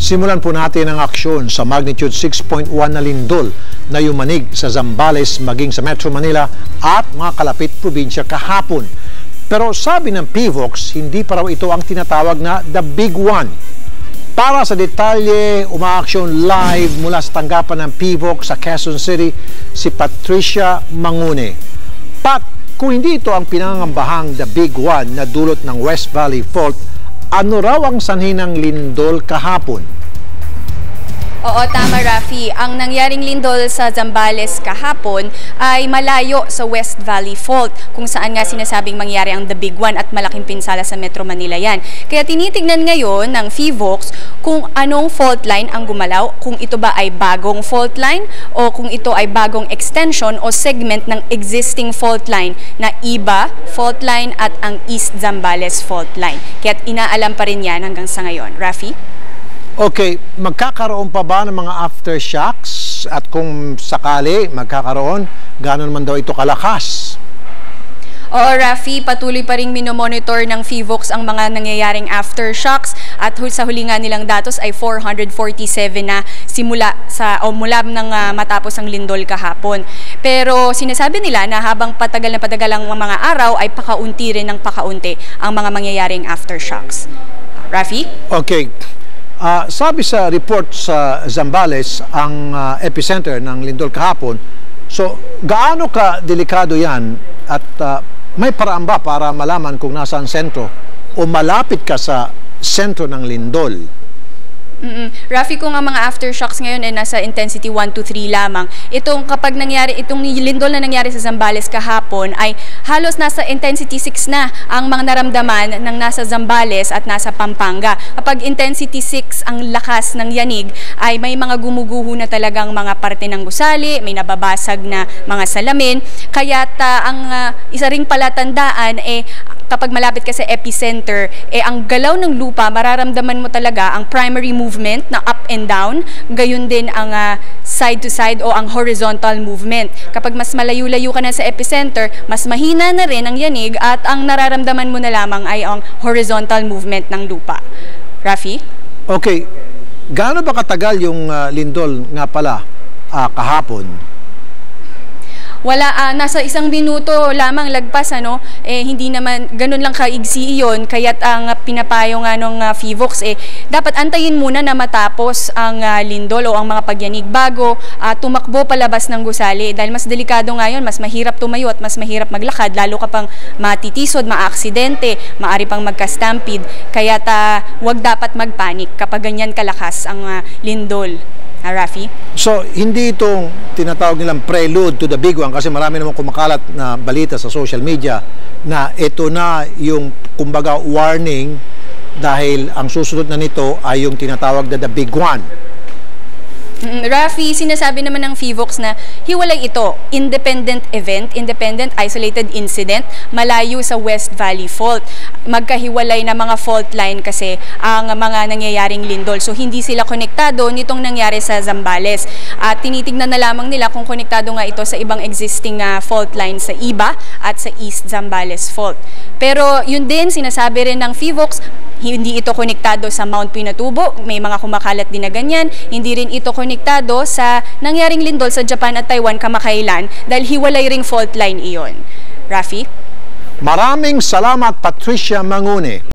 Simulan po natin ang aksyon sa magnitude 6.1 na lindol na yumanig sa Zambales maging sa Metro Manila at mga kalapit probinsya kahapon. Pero sabi ng PHIVOLCS, hindi pa raw ito ang tinatawag na the big one. Para sa detalye, umaaksyon live mula sa tanggapan ng PHIVOLCS sa Quezon City, si Patricia Mangune. Pat, kung hindi ito ang pinangangambahang the big one na dulot ng West Valley Fault, ano raw ang sanhi ng lindol kahapon? Oo, tama Rafi. Ang nangyaring lindol sa Zambales kahapon ay malayo sa West Valley Fault, kung saan nga sinasabing mangyari ang the big one at malaking pinsala sa Metro Manila yan. Kaya tinitignan ngayon ng PHIVOLCS kung anong fault line ang gumalaw, kung ito ba ay bagong fault line o kung ito ay bagong extension o segment ng existing fault line na IBA fault line at ang East Zambales fault line. Kaya inaalam pa rin yan hanggang sa ngayon. Rafi? Okay, magkakaroon pa ba ng mga aftershocks? At kung sakali magkakaroon, gano'n naman daw ito kalakas? Oo, Rafi, patuloy pa rin minomonitor ng PHIVOLCS ang mga nangyayaring aftershocks at sa huli nga nilang datos ay 447 na mula nang matapos ang lindol kahapon. Pero sinasabi nila na habang patagal ang mga araw ay pakaunti rin ng pakaunti ang mga mangyayaring aftershocks. Rafi? Okay. Sabi sa report sa Zambales, ang epicenter ng lindol kahapon. So, gaano ka delikado yan at may paraan ba para malaman kung nasaan sentro o malapit ka sa sentro ng lindol? Rafi, kung ang mga aftershocks ngayon ay nasa intensity 1 to 3 lamang, itong lindol na nangyari sa Zambales kahapon ay halos nasa intensity 6 na ang mga naramdaman ng nasa Zambales at nasa Pampanga. Kapag intensity 6 ang lakas ng yanig, ay may mga gumuguho na talagang mga parte ng gusali, may nababasag na mga salamin. Kaya't ang isa ring palatandaan kapag malapit ka sa epicenter, ang galaw ng lupa, mararamdaman mo talaga ang primary movement na up and down, gayon din ang side to side o ang horizontal movement. Kapag mas malayo-layo ka na sa epicenter, mas mahina na rin ang yanig at ang nararamdaman mo na lamang ay ang horizontal movement ng lupa. Rafi? Okay, gaano ba katagal yung lindol nga pala kahapon? Wala, nasa 1 minuto lamang lagpas, hindi naman ganun lang kaigsi iyon, kaya't ang pinapayo nga ng PHIVOLCS dapat antayin muna na matapos ang lindol o ang mga pagyanig bago tumakbo palabas ng gusali, dahil mas delikado ngayon, mas mahirap tumayo at mas mahirap maglakad, lalo ka pang matitisod, maaksidente, maari pang magka-stampede, kaya't wag dapat magpanik kapag ganyan kalakas ang lindol. Rafi? So, hindi itong tinatawag nilang prelude to the big one, kasi marami naman kumakalat na balita sa social media na ito na yung kumbaga warning dahil ang susunod na nito ay yung tinatawag na the big one. Rafi, sinasabi naman ng PHIVOLCS na hiwalay ito, independent event, independent isolated incident, malayo sa West Valley Fault. Magkahiwalay na mga fault line kasi ang mga nangyayaring lindol. So hindi sila konektado nitong nangyari sa Zambales. At tinitignan na lamang nila kung konektado nga ito sa ibang existing fault line sa IBA at sa East Zambales Fault. Pero yun din, sinasabi rin ng PHIVOLCS, hindi ito konektado sa Mount Pinatubo, may mga kumakalat din na ganyan. Hindi rin ito konektado sa nangyaring lindol sa Japan at Taiwan kamakailan dahil hiwalay ring fault line iyon. Rafi? Maraming salamat, Patricia Mangune.